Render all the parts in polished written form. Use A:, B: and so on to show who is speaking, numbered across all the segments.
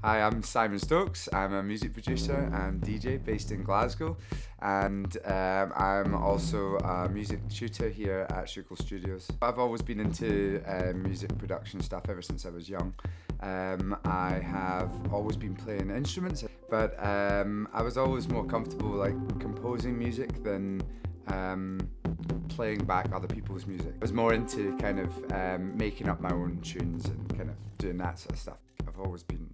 A: Hi, I'm Simon Stokes. I'm a music producer and DJ based in Glasgow, and I'm also a music tutor here at Schuylkill Studios. I've always been into music production stuff ever since I was young. I have always been playing instruments, but I was always more comfortable like composing music than playing back other people's music. I was more into kind of making up my own tunes and kind of doing that sort of stuff. I've always been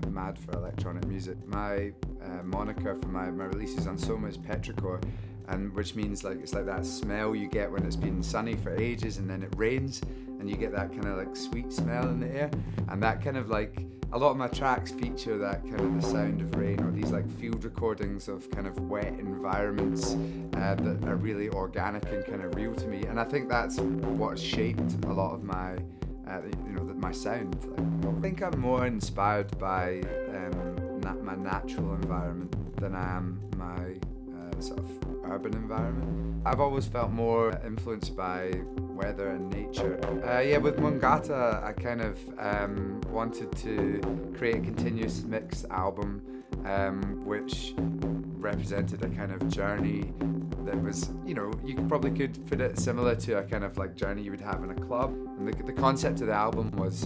A: mad for electronic music. My moniker for my releases on Soma is Petrichor, and which means like it's like that smell you get when it's been sunny for ages and then it rains and you get that kind of like sweet smell in the air, and that kind of like a lot of my tracks feature that kind of the sound of rain, or these like field recordings of kind of wet environments that are really organic and kind of real to me, and I think that's what shaped a lot of my my sound. I think I'm more inspired by my natural environment than I am my sort of urban environment. I've always felt more influenced by weather and nature. With Mongata, I kind of wanted to create a continuous mix album which represented a kind of journey that was, you probably could put it similar to a kind of like journey you would have in a club. And the concept of the album was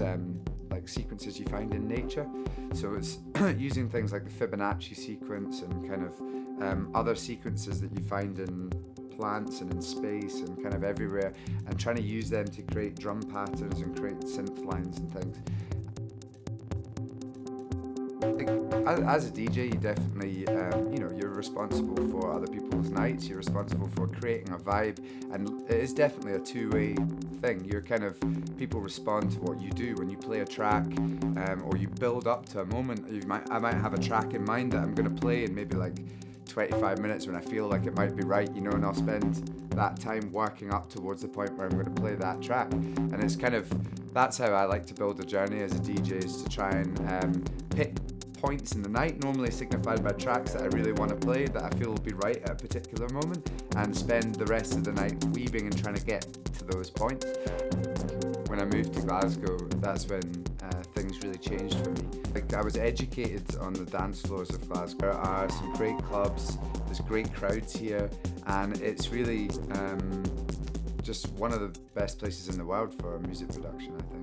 A: like sequences you find in nature. So it's using things like the Fibonacci sequence and kind of other sequences that you find in plants and in space and kind of everywhere, and trying to use them to create drum patterns and create synth lines and things. As a DJ, you definitely, you're responsible for other people's nights, you're responsible for creating a vibe, and it is definitely a two-way thing. You're kind of, people respond to what you do when you play a track, or you build up to a moment. I might have a track in mind that I'm going to play in maybe like 25 minutes when I feel like it might be right, and I'll spend that time working up towards the point where I'm going to play that track. And it's kind of, that's how I like to build a journey as a DJ, is to try and pick points in the night, normally signified by tracks that I really want to play, that I feel will be right at a particular moment, and spend the rest of the night weaving and trying to get to those points. When I moved to Glasgow, that's when things really changed for me. Like, I was educated on the dance floors of Glasgow. There are some great clubs, there's great crowds here, and it's really just one of the best places in the world for music production, I think.